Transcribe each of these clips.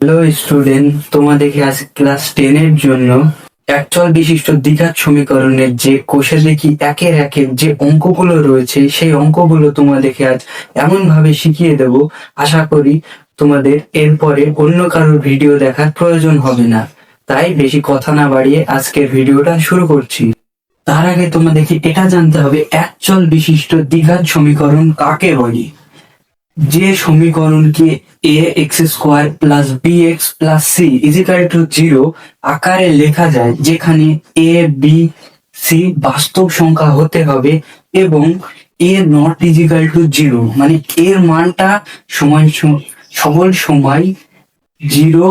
Hello student, তোমাদেরকে আজ class 10 এর জন্য একচল বিশিষ্ট দ্বিঘাত সমীকরণের যে কোষে দেখি একের একের যে অঙ্কগুলো রয়েছে সেই অঙ্কগুলো তোমাদেরকে আজ এমন ভাবে শিখিয়ে দেব, আশা করি তোমাদের এরপরে অন্য কারোর ভিডিও দেখার প্রয়োজন হবে না। তাই বেশি কথা না বাড়িয়ে আজকের ভিডিওটা শুরু করছি। তার আগে তোমাদেরকে এটা জানতে হবে একচল বিশিষ্ট দ্বিঘাত সমীকরণ কাকে বলি। যে সমীকরণকে a x square plus b x plus c is equal to 0 আকারে লেখা যায়, যেখানে এ বি সি বাস্তব সংখ্যা হতে হবে এবং এ নট ইজিক্যাল টু 0 মানে এর মানটা সকল সময় 0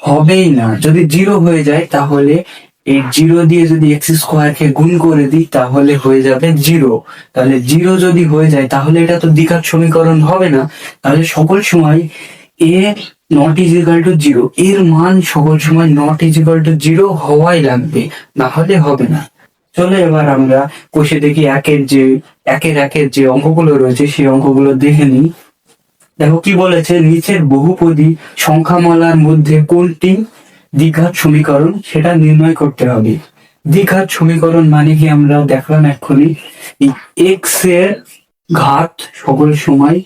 হবেই না। যদি 0 হয়ে যায় তাহলে এই 0 দিয়ে যদি এক্স স্কোয়ার কে গুণ করে দিই তাহলে হয়ে যাবে 0। তাহলে 0 যদি হয়ে যায় তাহলে এটা তো দ্বিঘাত সমীকরণ হবে না। তাহলে সকল সময় এ নট ইজিক্যাল টু 0 এর মান সকল সময় নট ইজিক্যাল টু 0 হওয়াই লাগবে, না হলে হবে না। চলো এবার আমরা কোষে দেখি একের একের যে অঙ্কগুলো রয়েছে সেই অঙ্কগুলো দেখে নিই। দেখো কি বলেছে, নিচের বহুপদী সংখ্যামালার মধ্যে কোনটি দ্বিঘাত সমীকরণ সেটা নির্ণয় করতে হবে। দ্বিঘাত সমীকরণ মানে কি আমরা দেখলাম এক্ষুনি, এক্স এর ঘাত সকল সময়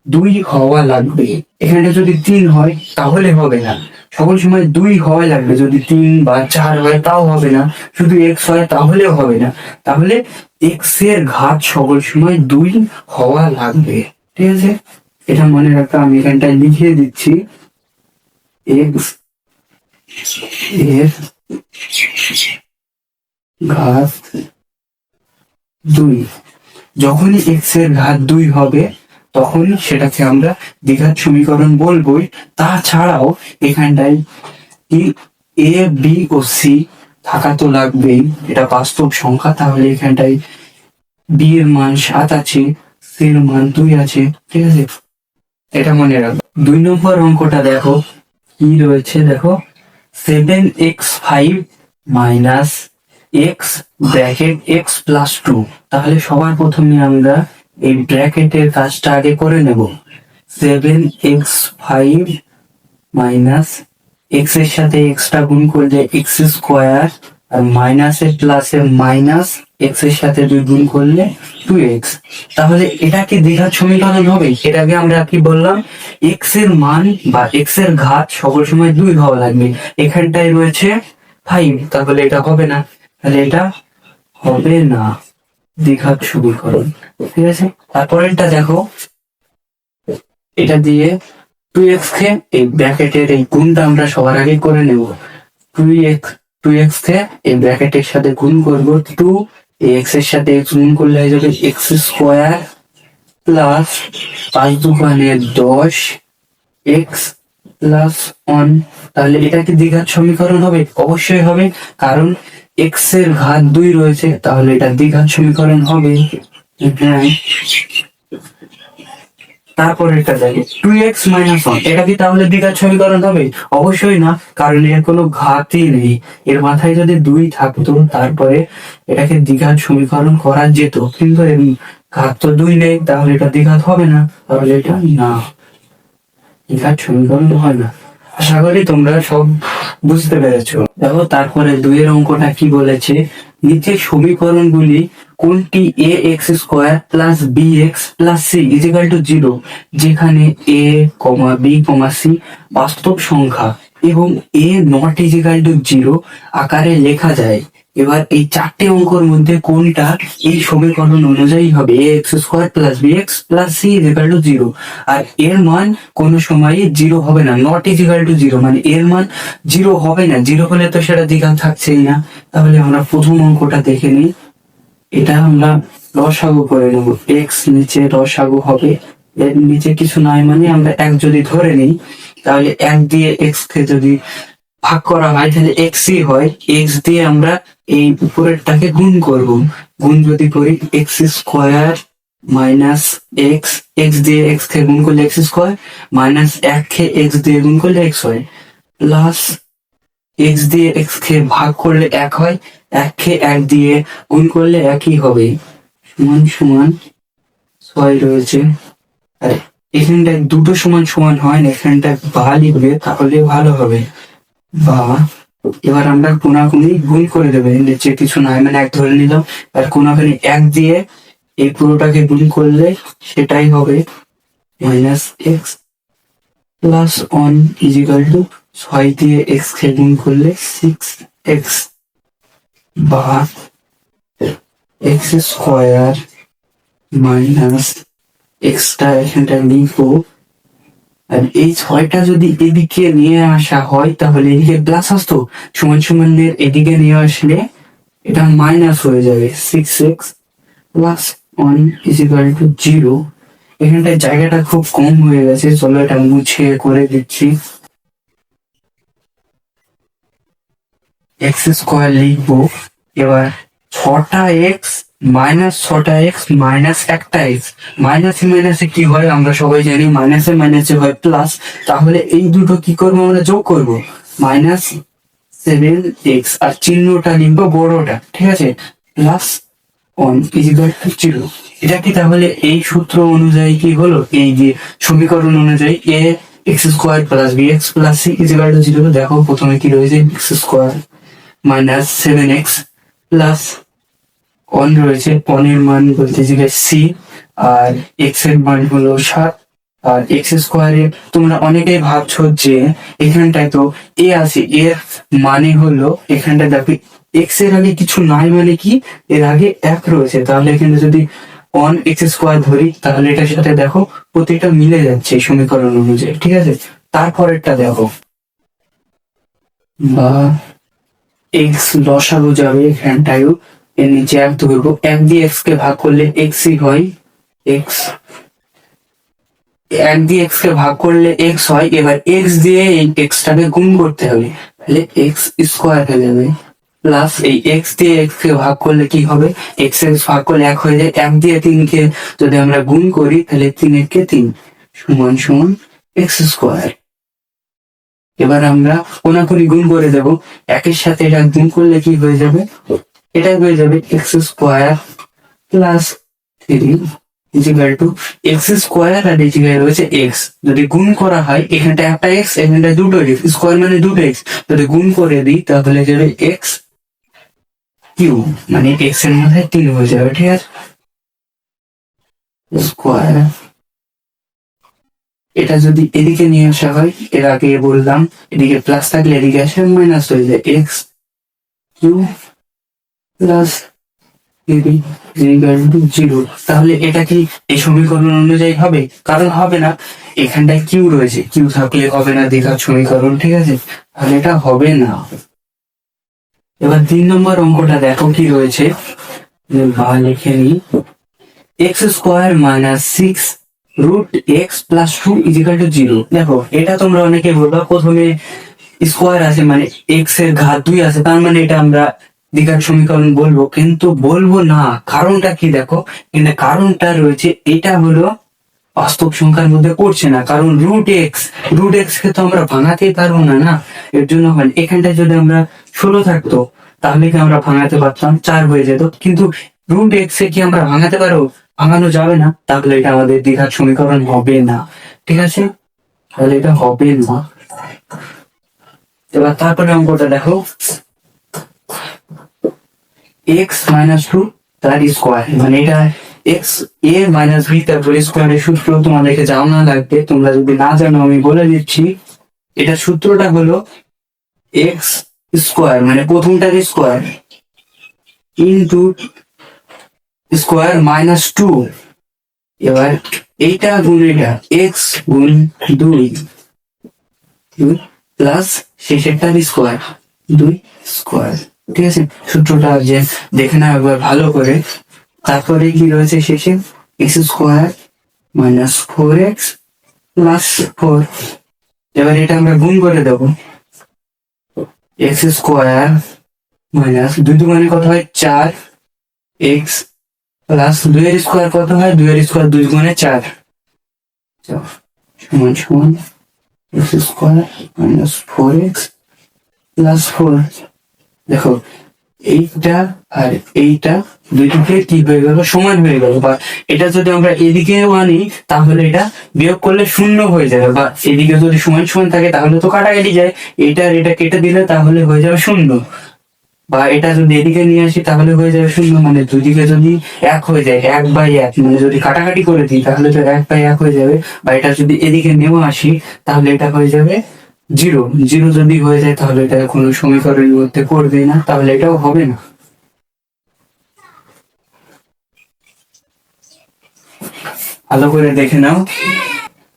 2 হওয়া লাগবে। এখানে যদি 3 হয় তাহলে হবে না, সকল সময় 2 হওয়া লাগবে। যদি 3 বা 4 হয় তাও হবে না, শুধু এক্স হয় তাহলেও হবে না। তাহলে এক্স এর ঘাত সকল সময় 2 হওয়া লাগবে। ঠিক আছে, এটা মনে রাখা, আমি এখানটায় লিখে দিচ্ছি। এক্স এর ঘাত 2, যখনই এক্স এর ঘাত 2 হবে তখন সেটাকে আমরা দ্বিঘাত সমীকরণ বলবোই। তাছাড়াও এখানটায় কি এ বি ও সি থাকা তো লাগবেই, এটা বাস্তব সংখ্যা। তাহলে এখানটায় বি এর মান 7 আছে, সি এর মান 2 আছে। ঠিক আছে, এটা মনে রাখো। 2 নম্বর অঙ্কটা দেখো কি রয়েছে, দেখো 7x5 minus x bracket x plus 2। তাহলে সবার প্রথমে আমরা এই ব্র্যাকেটের কাজটা আগে করে নেব। 7x5 মাইনাস এক্স এর সাথে এক্সটা গুণ করলে এক্স স্কোয়ার, আর মাইনাসের প্লাসের মাইনাস, এক্স এর সাথে 2 গুণ করলে 2x। তাহলে এটা কি দ্বিঘাত সমীকরণ হবে? এটাকে আমরা কি বললাম, এক্স এর মান বা এক্স এর ঘাত সকল সময় 2 হওয়া লাগবে। এখানটায় রয়েছে 5, তাহলে এটা হবে না। তাহলে এটা হবে না দ্বিঘাত সমীকরণ। ঠিক আছে, তারপরেরটা দেখো, এটা দিয়ে 2x কে এই ব্র্যাকেটের এই গুণটা আমরা সবার আগে করে নেব। 2x কে এই ব্র্যাকেটের সাথে গুণ করব, 2 এই x এর সাথে x গুণ করলে হয়ে যাবে x স্কোয়ার প্লাস 5 দুগুণে 10 x প্লাস 1। তাহলে এটা কি দ্বিঘাত সমীকরণ হবে? অবশ্যই হবে, কারণ x এর ঘাত 2 রয়েছে, তাহলে এটা দ্বিঘাত সমীকরণ হবে। হ্যাঁ, তারপর এটা দেখো 2x মাইনাস 1, এটা কি তাহলে দ্বিঘাত সমীকরণ হবে? অবশ্যই না, কারণ এর কোনো ঘাতই নেই। এর মাথায় যদি 2 থাকতো তারপরে এটাকে দ্বিঘাত সমীকরণ করা যেত, কিন্তু এর ঘাত তো 2 নেই, তাহলে এটা দ্বিঘাত হবে না। তাহলে এটা না, দ্বিঘাত সমীকরণ হয় না। আশা করি তোমরা সব বুঝতে পেরেছো। দেখো তারপরে 2 এর অঙ্কটা কি বলেছে, নিচের সমীকরণগুলি কোনটি a x square plus b x plus c is equal to 0, যেখানে এ কমা বি কমা সি বাস্তব সংখ্যা এবং এ নট ইজিক্যাল টু 0 আকারে লেখা যায়। এবার এই 4টে অঙ্কের মধ্যে কোনটা এই সমীকরণ অনুযায়ী হবে, a x square plus b x plus c is equal to 0, আর এর মান কোনো সময় 0 হবে না। নট ইজিক্যাল টু 0 মানে এর মান 0 হবে না, 0 হলে তো সেটা দ্বিঘাত থাকছেই না। তাহলে আমরা প্রথম অঙ্কটা দেখে নিই। এটা আমরা লসাগু করে নেব, এক্স নিচে লসাগু হবে, এর নিচে কিছু নাই মানে আমরা 1 যদি ধরে নিই, তাহলে 1 দিয়ে এক্স কে যদি ভাগ করা হয় তাহলে এক্সই হয়। এক্স দিয়ে আমরা এই উপরেরটাকে গুণ করব, গুণ যদি করি x square minus x, x দিয়ে এক্স কে গুণ করলে এক্স স্কোয়ার, মাইনাস 1 কে এক্স দিয়ে গুণ করলে এক্স হয়, প্লাস এক্স দিয়ে এক্স কে ভাগ করলে 1 হয়, 1 কে 1 দিয়ে গুণ করলে 1ই হবে, সমান সমান 6 রয়েছে। এখানটায় দুটো সমান সমান হয় না, এখানটায় বা লিখবে তাহলে ভালো হবে। বা এবার আমরা কোনাকুনি গুণ করে দেবে, নিচে কিছু নয় মানে এক ধরে নিলাম, আর কোনাকুনি এক দিয়ে এই পুরোটাকে গুণ করলে সেটাই হবে minus x plus one is equal to 6 দিয়ে এক্স কে গুণ করলে 6x, বা এক্স স্কোয়ার মাইনাস এক্সটা এখানটায় লিখবো, আর এই 6টা যদি এদিকে নিয়ে আসা হয় তাহলে এদিকে প্লাস আসতো, সমান সমানের এদিকে নিয়ে আসলে এটা মাইনাস হয়ে যাবে। 6x plus 1 is equal to 0। এখানটায় জায়গাটা খুব কম হয়ে গেছে, চলো এটা মুছে করে দিচ্ছি। এক্স স্কোয়ার লিখবো, এবার 6টা x মাইনাস 6টা x মাইনাস একটা x, মাইনাসে মাইনাসে কি হয় আমরা সবাই জানি, মাইনাসে মাইনাসে হয় প্লাস, তাহলে এই দুটো কি করবো আমরা যোগ করবো, মাইনাস 7x আর চিহ্নটা লিখবো বড়টা, ঠিক আছে, প্লাস 1 ইজিক্যাল টু 0। এটা কি তাহলে এই সূত্র অনুযায়ী কি হলো, এই যে সমীকরণ অনুযায়ী a x square plus b x plus c is equal to 0। দেখো প্রথমে কি রয়েছে, x square minus 7x plus 1 রয়েছে, 1 এর মান বলতে গেলে সি, আর এক্স এর মান হলো 7, আর এক্স স্কোয়ারে তোমরা অনেকেই ভাবছো যে এখানটায় তো এ আছে, এর মানে হলো এখানটায় দেখো এক্স এর আগে কিছু নাই মানে কি, এর আগে 1 রয়েছে, তাহলে এখানে যদি 1x স্কোয়ার ধরি তাহলে এটার সাথে দেখো প্রতিটা মিলে যাচ্ছে এই সমীকরণ অনুযায়ী, ঠিক আছে। তারপরেরটা দেখো, বা এক্স লসাগু যাবে এখানটায়ও, এর নিচে 1 ধরবো, 1 দিয়ে এক্স কে ভাগ করলে এক্সই হয়, এক্স 1 দিয়ে এক্স কে ভাগ করলে এক্স হয়, এবার এক্স দিয়ে এই এক্সটাকে গুণ করতে হবে, তাহলে এক্স স্কোয়ার হয়ে যাবে, প্লাস এই এক্স দিয়ে এক্স কে ভাগ করলে কি হবে, এক্স এক্স ভাগ করলে 1 হয়ে যায়, 1 দিয়ে 3 কে যদি আমরা গুণ করি তাহলে 3 একে 3 সমান সমান এক্স স্কোয়ার। এবার আমরা কোনাকুনি গুণ করে দেবো, একের সাথে এটা গুণ করলে কি হয়ে যাবে, এটা হয়ে যাবে x square plus 3 is equal to x square, আর এই জায়গায় রয়েছে এক্স, যদি গুণ করা হয় এখানটা একটা এক্স এখানটা দুটো এক্স, স্কোয়ার মানে দুটো এক্স, যদি গুণ করে দিই তাহলে যাবে এক্স কিউ, মানে এক্স এর মধ্যে 3 হয়ে যাবে, ঠিক আছে, স্কোয়ার। এটা যদি এদিকে নিয়ে আসা হয়, এর আগে বললাম এদিকে প্লাস থাকলে এদিকে আসে মাইনাস হয়ে যায়, এক্স কিউ প্লাস 0। তাহলে এটা কি এই সমীকরণ অনুযায়ী হবে, কারণ হবে না, এখানটায় কিউ রয়েছে, কিউ থাকলে হবে না দ্বিঘাত সমীকরণ, ঠিক আছে, তাহলে এটা হবে না। এবার 3 নম্বর অঙ্কটা দেখো কি রয়েছে, বা লিখে নি, x square minus 6 root x plus 2 is equal to 0। দেখো এটা তোমরা অনেকে বলবা প্রথমে স্কোয়ার আছে মানে এক্স এর ঘাত 2 আছে, তার মানে এটা আমরা দ্বিঘাত সমীকরণ বলবো, কিন্তু বলবো না, কারণটা কি দেখো, কিন্তু কারণটা রয়েছে এটা হলো বাস্তব সংখ্যার মধ্যে পড়ছে না, কারণ রুট এক্স কে তো আমরা ভাঙাতেই পারবো না, না, এর জন্য হয়। এখানটায় যদি আমরা 16 থাকতো তাহলে কি আমরা ভাঙাতে পারতাম, 4 হয়ে যেত, কিন্তু রুট এক্স এ কি আমরা ভাঙাতে পারবো, ভাঙানো যাবে না, তাহলে এটা আমাদের দ্বিঘাত সমীকরণ হবে না, ঠিক আছে, তাহলে এটা হবে না। এবার তারপরে অঙ্কটা দেখো, এক্স মাইনাস 2 তার স্কোয়ার, মানে এটা এক্স এ মাইনাস বি তারপর স্কোয়ারের সূত্র তোমাদেরকে জানা লাগবে, তোমরা যদি না জানো আমি বলে দিচ্ছি, এটা সূত্রটা হলো এক্স স্কোয়ার মানে প্রথমটার স্কোয়ার ইন্টু স্কোয়ার মাইনাস 2, এবার এইটা গুণ এটা এক্স গুণ 2 প্লাস শেষেরটার স্কোয়ার 2 স্কোয়ার, ঠিক আছে, সূত্রটা যে দেখে নাও একবার ভালো করে। তারপরে কি রয়েছে শেষে, x square minus 4x plus 4, এবার এটা আমরা গুণ করে দেবো, এক্স স্কোয়ার মাইনাস 2 দুগুণে কত হয় 4x প্লাস 2 এর স্কোয়ার কত হয়, 2 এর স্কোয়ার 2 গুণে 4 সমান সমান x square minus 4x plus 4। দেখো এইটা আর এইটা দুইদিকে কি হয়ে গেল, সমান হয়ে গেল। বা এটা যদি আমরা এদিকেও আনি তাহলে এটা বিয়োগ করলে শূন্য হয়ে যাবে, বা এদিকে যদি সমান সমান থাকে তাহলে তো কাটাকাটি যায়, এটা আর এটা কেটে দিলে তাহলে হয়ে যাবে শূন্য। বা এটা যদি এদিকে নিয়ে আসি তাহলে হয়ে যাবে শূন্য, মানে দুদিকে যদি এক হয়ে যায়, 1/1, মানে যদি কাটাকাটি করে দিই তাহলে তো 1/1 হয়ে যাবে। বা এটা যদি এদিকে নেওয়া আসি তাহলে এটা হয়ে যাবে জিরো। জিরো যদি হয়ে যায় তাহলে এটা কোনো সমীকরণের মধ্যে পড়বে না, তাহলে এটাও হবে না। ভালো করে দেখে নাও।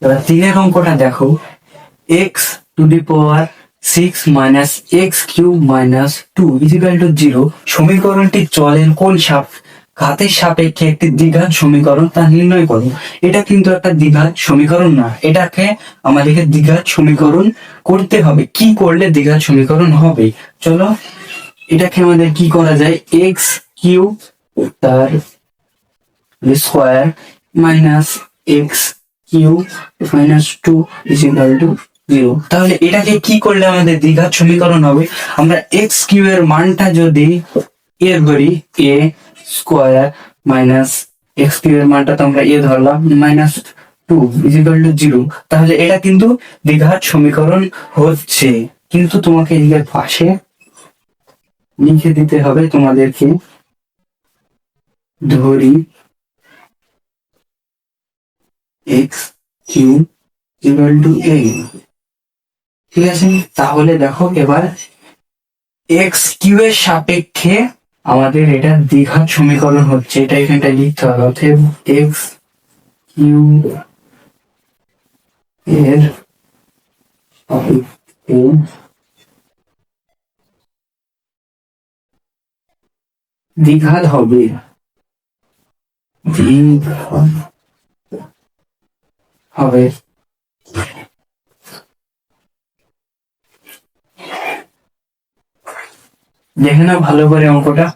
এবার 3 অঙ্কটা দেখো, x⁻6 - x³ - 2 = 0 সমীকরণটি চলের কোন ঘাতের সাপেক্ষে একটি দ্বিঘাত সমীকরণ তা নির্ণয় করো। এটা কিন্তু একটা দ্বিঘাত সমীকরণ না, এটাকে আমাদেরকে দ্বিঘাত সমীকরণ করতে হবে। কি করলে দ্বিঘাত সমীকরণ হবে, চলো এটাকে আমাদের কি করা যায়, x³ তার স্কোয়ার মাইনাস x³ - 2 = 0। তাহলে এটাকে কি করলে আমাদের দ্বিঘাত সমীকরণ হবে, আমরা x³ এর মানটা যদি এ ধরি, a স্কোয়ার মাইনাস x³ এর মানটা তো আমরা এ ধরলাম -2 = 0, তাহলে এটা কিন্তু দ্বিঘাত সমীকরণ হচ্ছে। কিন্তু তোমাকে এদিকে পাশে লিখে দিতে হবে তোমাদেরকে, ধরি x³ = a, ঠিক আছে। তাহলে দেখো এবার x³ এর সাপেক্ষে আমাদের এটা দ্বিঘাত সমীকরণ হচ্ছে, এটা এখানটায় লিখতে হবে। অতএব x³ এর সাপেক্ষে দ্বিঘাত হবে, দ্বিঘাত হবে। দেখে নাও ভালো করে অঙ্কটা।